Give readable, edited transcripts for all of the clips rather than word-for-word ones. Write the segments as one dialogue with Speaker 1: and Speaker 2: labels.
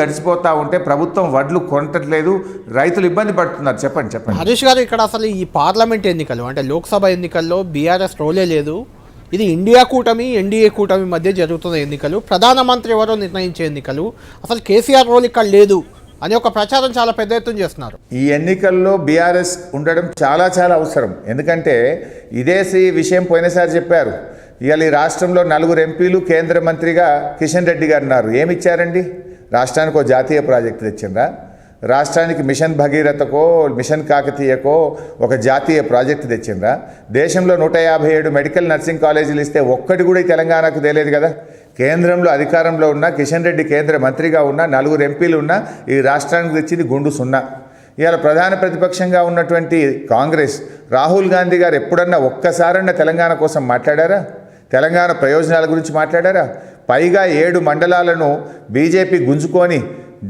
Speaker 1: గడిచిపోతా ఉంటే ప్రభుత్వం వడ్లు కొనట్లేదు, రైతులు ఇబ్బంది పడుతున్నారు. చెప్పండి
Speaker 2: హరీష్ గారు, ఇక్కడ అసలు ఈ పార్లమెంట్ ఎన్నికలు అంటే లోక్సభ ఎన్నికల్లో బీఆర్ఎస్ రోలే లేదు. ఇది ఇండియా కూటమి ఎన్డీఏ కూటమి మధ్య జరుగుతున్న ఎన్నికలు, ప్రధానమంత్రి ఎవరో నిర్ణయించే ఎన్నికలు. అసలు కేసీఆర్ రోల్ ఇక్కడ లేదు అని ఒక ప్రచారం చాలా పెద్ద ఎత్తున చేస్తున్నారు.
Speaker 1: ఈ ఎన్నికల్లో బీఆర్ఎస్ ఉండడం చాలా అవసరం. ఎందుకంటే ఇదేసి విషయం పోయినసారి చెప్పారు. ఇవాళ ఈ రాష్ట్రంలో 4 ఎంపీలు కేంద్ర మంత్రిగా కిషన్ రెడ్డి గారు ఉన్నారు. ఏమిచ్చారండి? రాష్ట్రానికి ఒక జాతీయ ప్రాజెక్టు తెచ్చిండ్రా? రాష్ట్రానికి మిషన్ భగీరథకో మిషన్ కాకతీయకో ఒక జాతీయ ప్రాజెక్టు తెచ్చిండ్రా? దేశంలో 157 మెడికల్ నర్సింగ్ కాలేజీలు ఇస్తే ఒక్కటి కూడా తెలంగాణకు తెలియదు కదా. కేంద్రంలో అధికారంలో ఉన్న కిషన్ రెడ్డి కేంద్ర మంత్రిగా ఉన్న 4 ఎంపీలు ఉన్న ఈ రాష్ట్రానికి తెచ్చింది గుండు సున్నా. ఇవాళ ప్రధాన ప్రతిపక్షంగా ఉన్నటువంటి కాంగ్రెస్ రాహుల్ గాంధీ గారు ఎప్పుడన్నా ఒక్కసారన్నా తెలంగాణ కోసం మాట్లాడారా? తెలంగాణ ప్రయోజనాల గురించి మాట్లాడారా? పైగా 7 మండలాలను బీజేపీ గుంజుకొని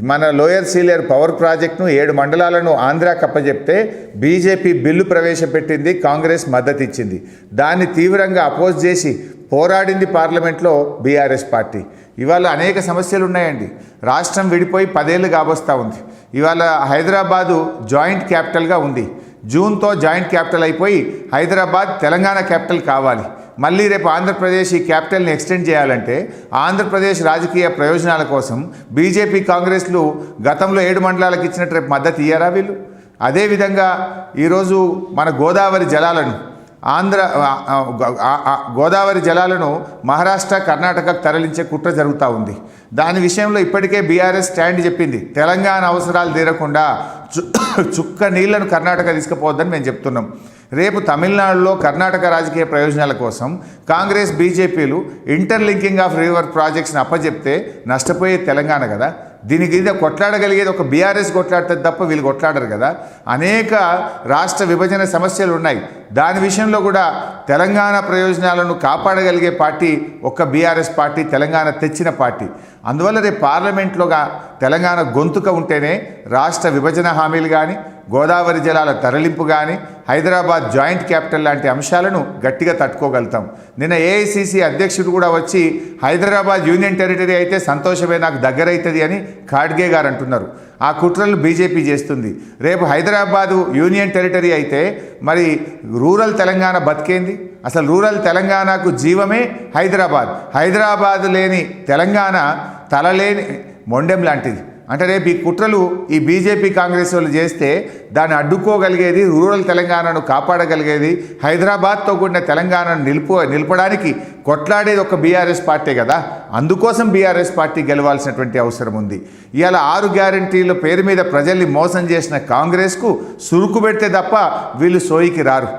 Speaker 1: మన లోయర్ సీలియర్ పవర్ ప్రాజెక్టును 7 మండలాలను ఆంధ్రాకి అప్పచెప్తే బీజేపీ బిల్లు ప్రవేశపెట్టింది, కాంగ్రెస్ మద్దతు ఇచ్చింది. దాన్ని తీవ్రంగా అపోజ్ చేసి పోరాడింది పార్లమెంట్లో బీఆర్ఎస్ పార్టీ. ఇవాళ అనేక సమస్యలు ఉన్నాయండి. రాష్ట్రం విడిపోయి 10 ఏళ్ళు కాబోస్తూ ఉంది. ఇవాళ హైదరాబాదు జాయింట్ క్యాపిటల్గా ఉంది. జూన్తో జాయింట్ క్యాపిటల్ అయిపోయి హైదరాబాద్ తెలంగాణ క్యాపిటల్ కావాలి. మళ్ళీ రేపు ఆంధ్రప్రదేశ్ ఈ క్యాపిటల్ని ఎక్స్టెండ్ చేయాలంటే ఆంధ్రప్రదేశ్ రాజకీయ ప్రయోజనాల కోసం బీజేపీ కాంగ్రెస్లు గతంలో 7 మండలాలకు ఇచ్చినట్టు రేపు మద్దతు ఇయ్యారా వీళ్ళు? అదేవిధంగా ఈరోజు మన గోదావరి జలాలను మహారాష్ట్ర కర్ణాటకకు తరలించే కుట్ర జరుగుతూ ఉంది. దాని విషయంలో ఇప్పటికే బీఆర్ఎస్ స్టాండ్ చెప్పింది. తెలంగాణ అవసరాలు తీరకుండా చుక్క నీళ్లను కర్ణాటక తీసుకుపోవద్దని మేము చెప్తున్నాం. రేపు తమిళనాడులో కర్ణాటక రాజకీయ ప్రయోజనాల కోసం కాంగ్రెస్ బీజేపీలు ఇంటర్లింకింగ్ ఆఫ్ రివర్ ప్రాజెక్ట్స్ని అప్పచెప్తే నష్టపోయే తెలంగాణ కదా. దీనికి కొట్లాడగలిగేది ఒక బీఆర్ఎస్ కొట్లాడుతుంది తప్ప వీళ్ళు కొట్లాడరు కదా. అనేక రాష్ట్ర విభజన సమస్యలు ఉన్నాయి. దాని విషయంలో కూడా తెలంగాణ ప్రయోజనాలను కాపాడగలిగే పార్టీ ఒక్క బీఆర్ఎస్ పార్టీ, తెలంగాణ తెచ్చిన పార్టీ. అందువల్ల రేపు పార్లమెంట్లోగా తెలంగాణ గొంతుక ఉంటేనే రాష్ట్ర విభజన హామీలు కానీ, గోదావరి జలాల తరలింపు కానీ, హైదరాబాద్ జాయింట్ క్యాపిటల్ లాంటి అంశాలను గట్టిగా తట్టుకోగలుగుతాం. నిన్న ఏఐసిసి అధ్యక్షుడు కూడా వచ్చి హైదరాబాద్ యూనియన్ టెరిటరీ అయితే సంతోషమే, నాకు దగ్గర అవుతుంది అని ఖాడ్గే గారు అంటున్నారు. ఆ కుట్రలు బీజేపీ చేస్తుంది. రేపు హైదరాబాదు యూనియన్ టెరిటరీ అయితే మరి రూరల్ తెలంగాణ బతికేంది? అసలు రూరల్ తెలంగాణకు జీవమే హైదరాబాద్ లేని తెలంగాణ తలలేని మొండెం లాంటిది. అంటే రేపు ఈ కుట్రలు ఈ బీజేపీ కాంగ్రెస్ వాళ్ళు చేస్తే దాన్ని అడ్డుకోగలిగేది, రూరల్ తెలంగాణను కాపాడగలిగేది, హైదరాబాద్తో కూడిన తెలంగాణను నిలపడానికి కొట్లాడేది ఒక బీఆర్ఎస్ పార్టీ కదా. అందుకోసం బీఆర్ఎస్ పార్టీ గెలవాల్సినటువంటి అవసరం ఉంది. ఇవాళ 6 గ్యారంటీల పేరు మీద ప్రజల్ని మోసం చేసిన కాంగ్రెస్కు సురుకు పెడితే తప్ప వీళ్ళు సోయికి రారు.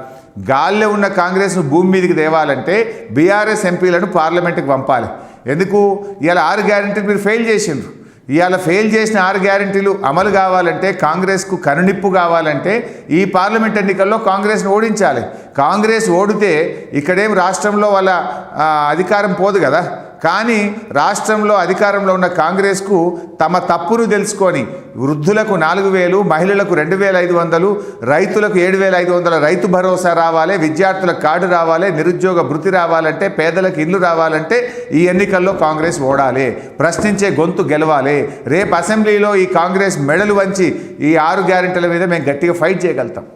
Speaker 1: గాల్లో ఉన్న కాంగ్రెస్ను భూమి మీదకి తేవాలంటే బీఆర్ఎస్ ఎంపీలను పార్లమెంటుకి పంపాలి. ఎందుకు? ఇవాళ 6 గ్యారంటీలు మీరు ఫెయిల్ చేసిండ్రు. ఇవాళ ఫెయిల్ చేసిన 6 గ్యారంటీలు అమలు కావాలంటే, కాంగ్రెస్కు కనునిప్పు కావాలంటే ఈ పార్లమెంట్ ఎన్నికల్లో కాంగ్రెస్ను ఓడించాలి. కాంగ్రెస్ ఓడితే ఇక్కడేం రాష్ట్రంలో వాళ్ళ అధికారం పోదు కదా. కానీ రాష్ట్రంలో అధికారంలో ఉన్న కాంగ్రెస్కు తమ తప్పును తెలుసుకొని వృద్ధులకు 4,000, మహిళలకు 2,500, రైతులకు 7,500 రైతు భరోసా రావాలి, విద్యార్థులకు కార్డు రావాలి, నిరుద్యోగ భృతి రావాలంటే, పేదలకు ఇల్లు రావాలంటే ఈ ఎన్నికల్లో కాంగ్రెస్ ఓడాలి, ప్రశ్నించే గొంతు గెలవాలి. రేపు అసెంబ్లీలో ఈ కాంగ్రెస్ మెడలు వంచి ఈ 6 గ్యారెంటీల మీద మేము గట్టిగా ఫైట్ చేయగలుగుతాం.